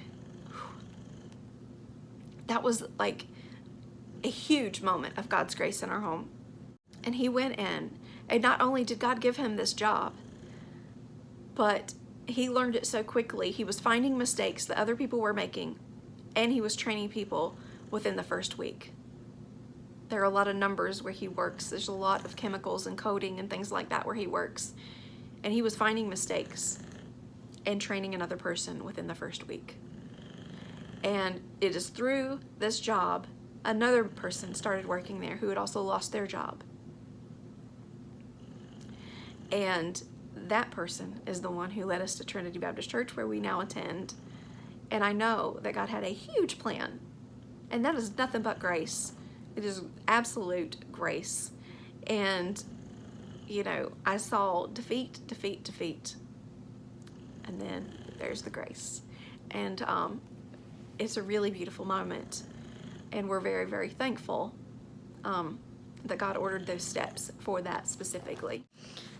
a huge moment of God's grace in our home. And he went in, and not only did God give him this job, but he learned it so quickly. He was finding mistakes that other people were making, and he was training people within the first week. There are a lot of numbers where he works. There's a lot of chemicals and coding and things like that where he works. And he was finding mistakes and training another person within the first week. And it is through this job, another person started working there who had also lost their job. And that person is the one who led us to Trinity Baptist Church, where we now attend. And I know that God had a huge plan. And that is nothing but grace. It is absolute grace. And, you know, I saw defeat, defeat, defeat. And then there's the grace. And it's a really beautiful moment, and we're very, very thankful that God ordered those steps for that specifically.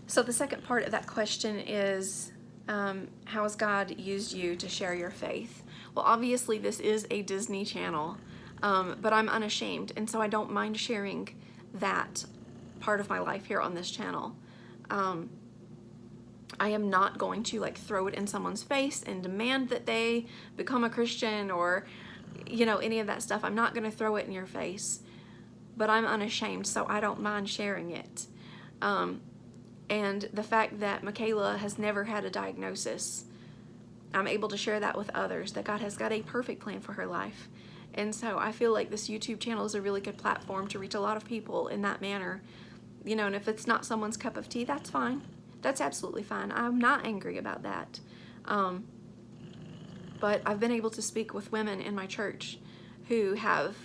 So the second part of that question is, how has God used you to share your faith? Well, obviously this is a Disney channel, but I'm unashamed, and so I don't mind sharing that part of my life here on this channel. I am not going to like throw it in someone's face and demand that they become a Christian or, you know, any of that stuff. I'm not going to throw it in your face, but I'm unashamed, so I don't mind sharing it. And the fact that Mikayla has never had a diagnosis, I'm able to share that with others, that God has got a perfect plan for her life. And so I feel like this YouTube channel is a really good platform to reach a lot of people in that manner. You know, and if it's not someone's cup of tea, that's fine. That's absolutely fine. I'm not angry about that. But I've been able to speak with women in my church who have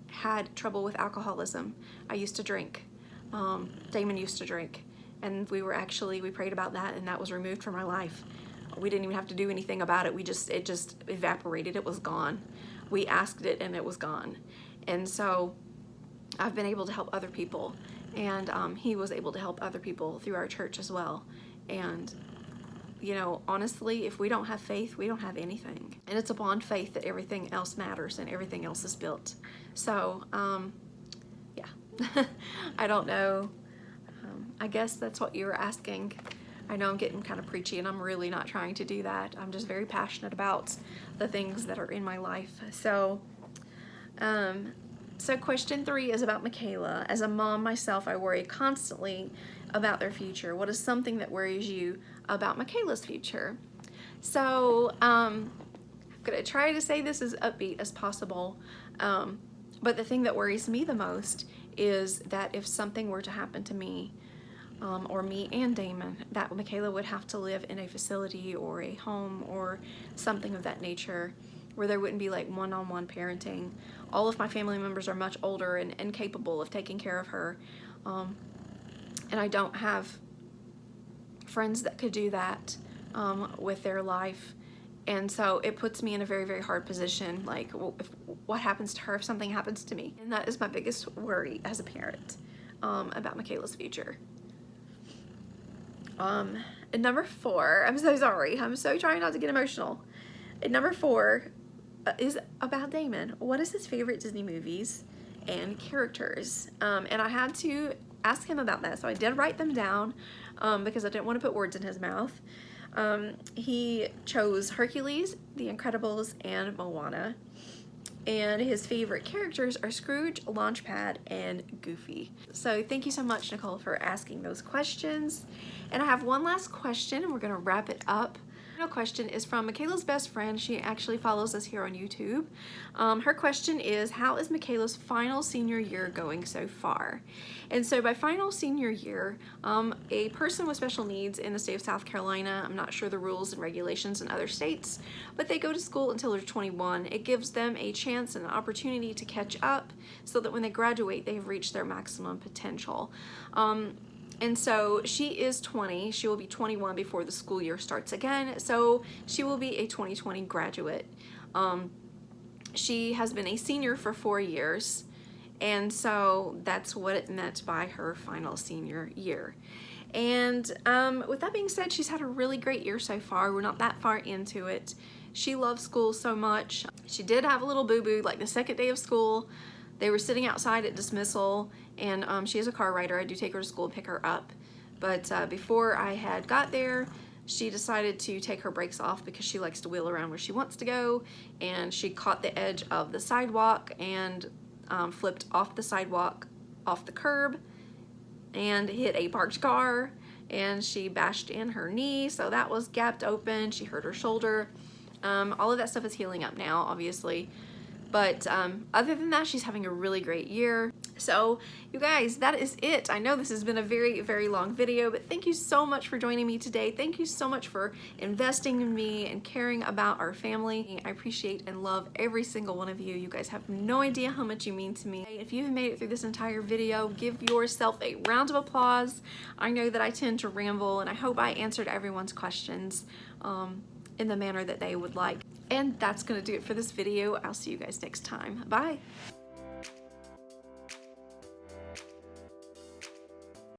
had trouble with alcoholism. I used to drink. Damon used to drink. And we prayed about that, and that was removed from our life. We didn't even have to do anything about it. It just evaporated. It was gone. We asked it, and it was gone. And so I've been able to help other people, and he was able to help other people through our church as well. And you know, honestly, if we don't have faith, we don't have anything. And it's upon faith that everything else matters and everything else is built. So yeah. I don't know. I guess that's what you were asking. I know I'm getting kind of preachy, and I'm really not trying to do that. I'm just very passionate about the things that are in my life. So question 3 is about Mikayla. As a mom myself, I worry constantly about their future. What is something that worries you about Mikayla's future? So I'm gonna try to say this as upbeat as possible, but the thing that worries me the most is that if something were to happen to me, or me and Damon, that Mikayla would have to live in a facility or a home or something of that nature, where there wouldn't be like one-on-one parenting. All of my family members are much older and incapable of taking care of her, and I don't have friends that could do that with their life. And so it puts me in a very, very hard position. Like, what happens to her if something happens to me? And that is my biggest worry as a parent about Mikayla's future. And number 4, I'm so sorry. I'm so trying not to get emotional. And number 4 is about Damon. What is his favorite Disney movies and characters? And I had to ask him about that, so I did write them down because I didn't want to put words in his mouth. He chose Hercules, The Incredibles, and Moana. And his favorite characters are Scrooge, Launchpad, and Goofy. So thank you so much, Nicole, for asking those questions. And I have one last question, and we're gonna wrap it up. The final question is from Mikayla's best friend. She actually follows us here on YouTube. Her question is, how is Mikayla's final senior year going so far? And so by final senior year, a person with special needs in the state of South Carolina, I'm not sure the rules and regulations in other states, but they go to school until they're 21. It gives them a chance and an opportunity to catch up so that when they graduate, they've reached their maximum potential. And so she is 20. She will be 21 before the school year starts again. So she will be a 2020 graduate. She has been a senior for 4 years. And so that's what it meant by her final senior year. And with that being said, she's had a really great year so far. We're not that far into it. She loves school so much. She did have a little boo-boo like the second day of school. They were sitting outside at dismissal, and she is a car rider. I do take her to school and pick her up. But before I had got there, she decided to take her brakes off because she likes to wheel around where she wants to go, and she caught the edge of the sidewalk and flipped off the sidewalk, off the curb, and hit a parked car, and she bashed in her knee, so that was gapped open. She hurt her shoulder. All of that stuff is healing up now, obviously. But other than that, she's having a really great year. So you guys, that is it. I know this has been a very, very long video, but thank you so much for joining me today. Thank you so much for investing in me and caring about our family. I appreciate and love every single one of you. You guys have no idea how much you mean to me. If you've made it through this entire video, give yourself a round of applause. I know that I tend to ramble, and I hope I answered everyone's questions in the manner that they would like. And that's gonna do it for this video. I'll see you guys next time. Bye.